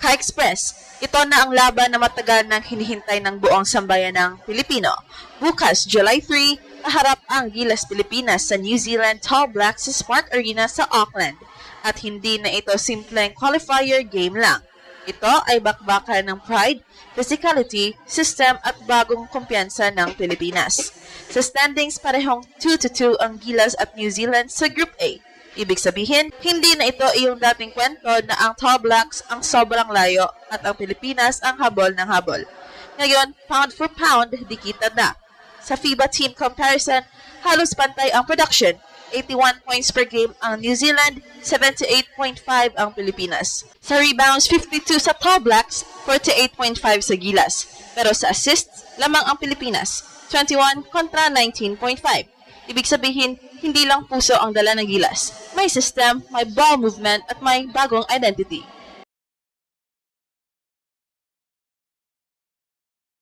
Ka-Express, ito na ang laban na matagal nang hinihintay ng buong sambayan ng Pilipino. Bukas, July 3, haharap ang Gilas Pilipinas sa New Zealand Tall Blacks sa Spark Arena sa Auckland. At hindi na ito simpleng qualifier game lang. Ito ay bakbakan ng pride, physicality, system at bagong kumpiyansa ng Pilipinas. Sa standings, parehong 2-2 ang Gilas at New Zealand sa Group A. Ibig sabihin, hindi na ito iyong dating kwento na ang Tall Blacks ang sobrang layo at ang Pilipinas ang habol ng habol. Ngayon, pound for pound, dikita na. Sa FIBA team comparison, halos pantay ang production. 81 points per game ang New Zealand, 78.5 ang Pilipinas. Sa rebounds, 52 sa Tall Blacks, 48.5 sa Gilas. Pero sa assists, lamang ang Pilipinas, 21 kontra 19.5. Ibig sabihin, hindi lang puso ang dala ng Gilas. May system, may ball movement, at may bagong identity.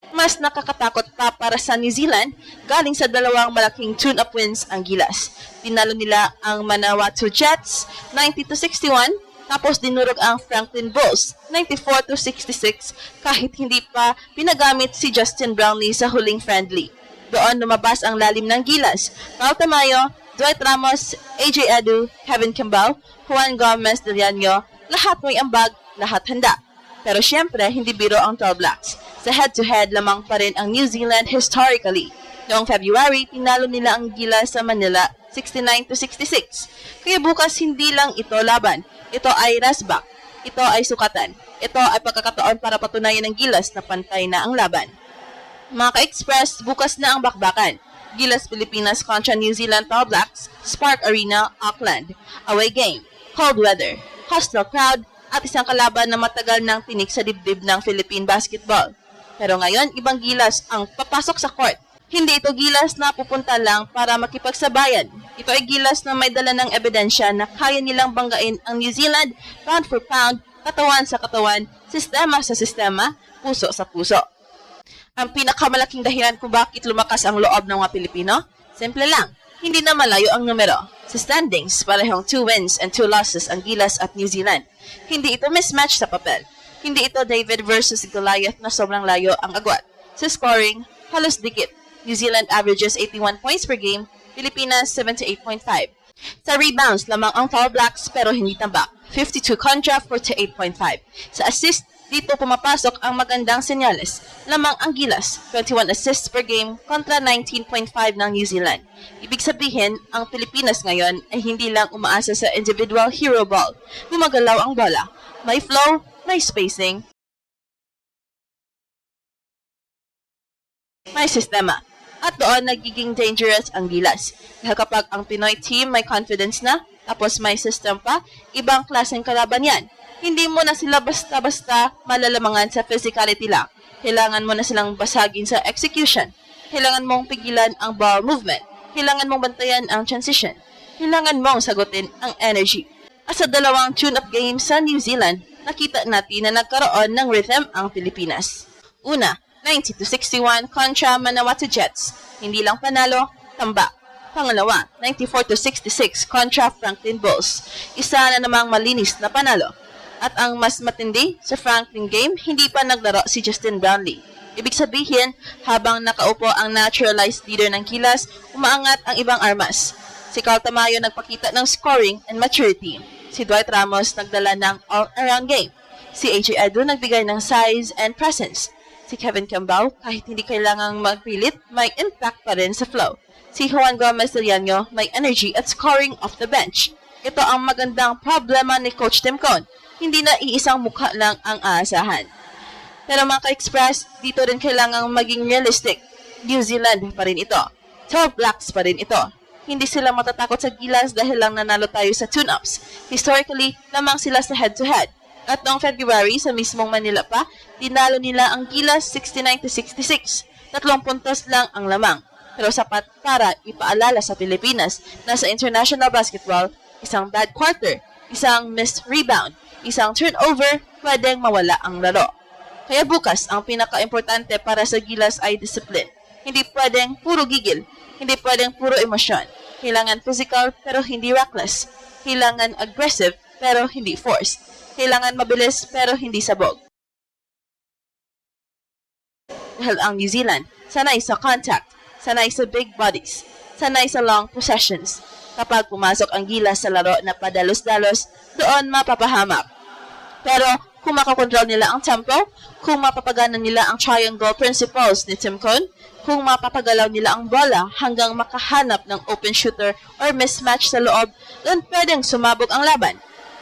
Mas nakakatakot pa para sa New Zealand, galing sa dalawang malaking tune-up wins ang Gilas. Tinalo nila ang Manawatu Jets, 90-61, tapos dinurog ang Franklin Bulls, 94-66, kahit hindi pa pinagamit si Justin Brownlee sa huling friendly. Doon lumabas ang lalim ng Gilas. Pao Tamayo, Dwight Ramos, AJ Edu, Kevin Kimball, Juan Gomez Deliano, lahat may ambag, lahat handa. Pero syempre, hindi biro ang Tall Blacks. Sa head-to-head lamang pa rin ang New Zealand historically. Noong February, tinalo nila ang Gilas sa Manila 69-66. Kaya bukas hindi lang ito laban. Ito ay rasbak. Ito ay sukatan. Ito ay pagkakataon para patunayan ng Gilas na pantay na ang laban. Mga ka-Express, bukas na ang bakbakan. Gilas Pilipinas kontra New Zealand Tall Blacks, Spark Arena, Auckland. Away game, cold weather, hostile crowd, at isang kalaban na matagal nang tinik sa dibdib ng Philippine basketball. Pero ngayon, ibang Gilas ang papasok sa court. Hindi ito Gilas na pupunta lang para makipagsabayan. Ito ay Gilas na may dala ng ebidensya na kaya nilang banggain ang New Zealand pound for pound, katawan sa katawan, sistema sa sistema, puso sa puso. Ang pinakamalaking dahilan kung bakit lumakas ang loob ng mga Pilipino? Simple lang, hindi na malayo ang numero. Sa standings, parehong 2 wins and 2 losses ang Gilas at New Zealand. Hindi ito mismatch sa papel. Hindi ito David versus Goliath na sobrang layo ang agwat. Sa scoring, halos dikit. New Zealand averages 81 points per game, Pilipinas 78.5. Sa rebounds, lamang ang Tall Blacks pero hindi tambak, 52 kontra 48.5. Sa assist, dito pumapasok ang magandang senyales. Lamang ang Gilas, 21 assists per game kontra 19.5 ng New Zealand. Ibig sabihin, ang Pilipinas ngayon ay hindi lang umaasa sa individual hero ball. Gumagalaw ang bola. May flow, may spacing, may sistema. At doon nagiging dangerous ang Gilas. Dahil kapag ang Pinoy team may confidence na, tapos may system pa, ibang klaseng kalaban yan. Hindi mo na sila basta-basta malalamangan sa physicality lang. Kailangan mo na silang basagin sa execution. Kailangan mong pigilan ang ball movement. Kailangan mong bantayan ang transition. Kailangan mong sagutin ang energy. At sa dalawang tune-up games sa New Zealand, nakita natin na nagkaroon ng rhythm ang Pilipinas. Una, 90-61 kontra Manawatu Jets. Hindi lang panalo, tamba. Pangalawa, 94-66 kontra Franklin Bulls. Isa na namang malinis na panalo. At ang mas matindi, sa Franklin game, hindi pa naglaro si Justin Brownlee. Ibig sabihin, habang nakaupo ang naturalized leader ng Gilas, umaangat ang ibang armas. Si Pao Tamayo nagpakita ng scoring and maturity. Si Dwight Ramos nagdala ng all-around game. Si AJ Edu nagbigay ng size and presence. Si Kevin Kimball, kahit hindi kailangang magpilit, may impact pa rin sa flow. Si Juan Gomez Deliano may energy at scoring off the bench. Ito ang magandang problema ni Coach Tim Cone. Hindi na iisang mukha lang ang aasahan. Pero mga ka-Express, dito rin kailangang maging realistic. New Zealand pa rin ito. Tall Blacks pa rin ito. Hindi sila matatakot sa Gilas dahil lang nanalo tayo sa tune-ups. Historically, lamang sila sa head-to-head. At noong February, sa mismong Manila pa, dinalo nila ang Gilas 69-66. 3 puntos lang ang lamang. Pero sapat para ipaalala sa Pilipinas na sa international basketball, isang bad quarter, isang missed rebound, isang turnover, pwedeng mawala ang laro. Kaya bukas, ang pinaka-importante para sa Gilas ay discipline. Hindi pwedeng puro gigil. Hindi pwedeng puro emosyon. Kailangan physical pero hindi reckless. Kailangan aggressive pero hindi forced. Kailangan mabilis pero hindi sabog. Dahil ang New Zealand, sanay sa contact, sanay sa big bodies, sanay sa long possessions. Kapag pumasok ang Gilas sa laro na padalos-dalos, doon mapapahamak. Pero kung makakontrol nila ang tempo, kung mapapagana nila ang triangle principles ni Tim Cohn, kung mapapagalaw nila ang bola hanggang makahanap ng open shooter or mismatch sa loob, doon pwedeng sumabog ang laban.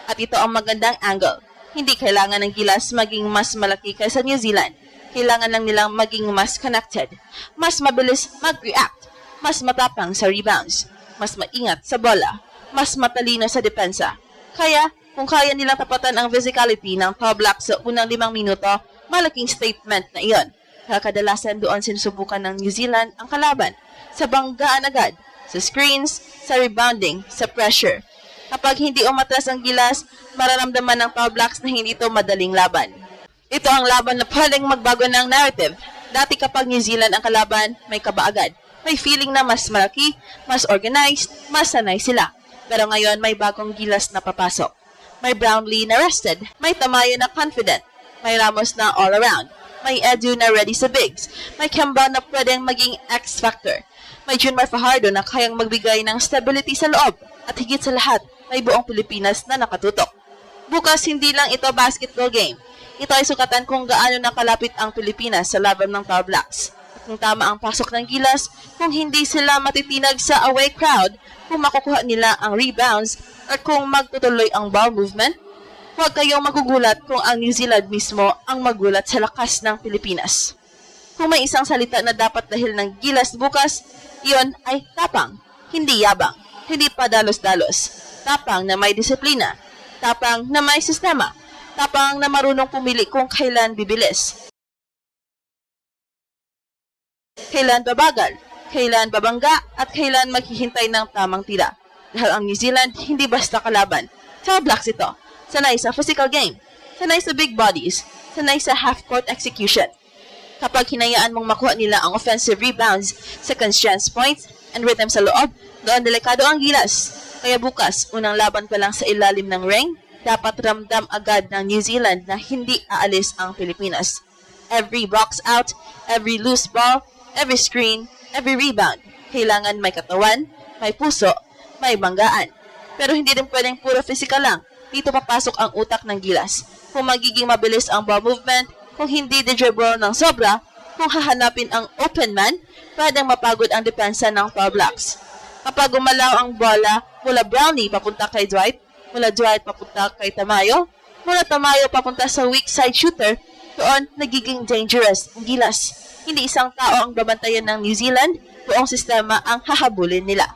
At ito ang magandang angle. Hindi kailangan ng Gilas maging mas malaki kaysa New Zealand. Kailangan lang nilang maging mas connected, mas mabilis mag-react, mas matapang sa rebounds, mas maingat sa bola, mas matalino sa depensa. Kaya, kung kaya nilang tapatan ang physicality ng Tall Blacks sa unang 5 minuto, malaking statement na iyon. Kaya kadalasan doon sinusubukan ng New Zealand ang kalaban, sa banggaan agad, sa screens, sa rebounding, sa pressure. Kapag hindi umatras ang Gilas, mararamdaman ng Tall Blacks na hindi ito madaling laban. Ito ang laban na pwedeng magbago ng narrative. Dati kapag New Zealand ang kalaban, may kaba agad. May feeling na mas malaki, mas organized, mas sanay sila. Pero ngayon may bagong Gilas na papasok. May Brownlee na rested, may Tamayo na confident, may Ramos na all around, may Edu na ready sa bigs, may Kemba na pwedeng maging X-factor, may Junmar Fajardo na kayang magbigay ng stability sa loob, at higit sa lahat, may buong Pilipinas na nakatutok. Bukas hindi lang ito basketball game. Ito ay sukatan kung gaano nakalapit ang Pilipinas sa laban ng Tall Blacks. At kung tama ang pasok ng Gilas, kung hindi sila matitinag sa away crowd, kung makukuha nila ang rebounds, at kung magtutuloy ang ball movement, huwag kayong magugulat kung ang New Zealand mismo ang magulat sa lakas ng Pilipinas. Kung may isang salita na dapat dahil ng Gilas bukas, iyon ay tapang, hindi yabang, hindi padalos-dalos. Tapang na may disiplina, tapang na may sistema, tapang na marunong pumili kung kailan bibilis, kailan babagal, kailan babangga, at kailan maghihintay ng tamang tira. Dahil ang New Zealand hindi basta kalaban. Tall Blacks ito. Sanay sa physical game, sanay sa big bodies, sanay sa half-court execution. Kapag hinayaan mong makuha nila ang offensive rebounds, second chance points, and rhythm sa loob, doon delikado ang Gilas. Kaya bukas, unang laban pa lang sa ilalim ng ring, dapat ramdam agad ng New Zealand na hindi aalis ang Pilipinas. Every box out, every loose ball, every screen, every rebound. Kailangan may katawan, may puso, may banggaan. Pero hindi rin pwedeng puro physical lang. Dito papasok ang utak ng Gilas. Kung magiging mabilis ang ball movement, kung hindi de-dribble ng sobra, kung hahanapin ang open man, pwedeng mapagod ang depensa ng Tall Blacks. Kapag gumalaw ang bola mula Brownlee papunta kay Dwight, mula Dwight papunta kay Tamayo, mula Tamayo papunta sa weak side shooter, doon nagiging dangerous ang Gilas. Hindi isang tao ang babantayan ng New Zealand, buong sistema ang hahabulin nila.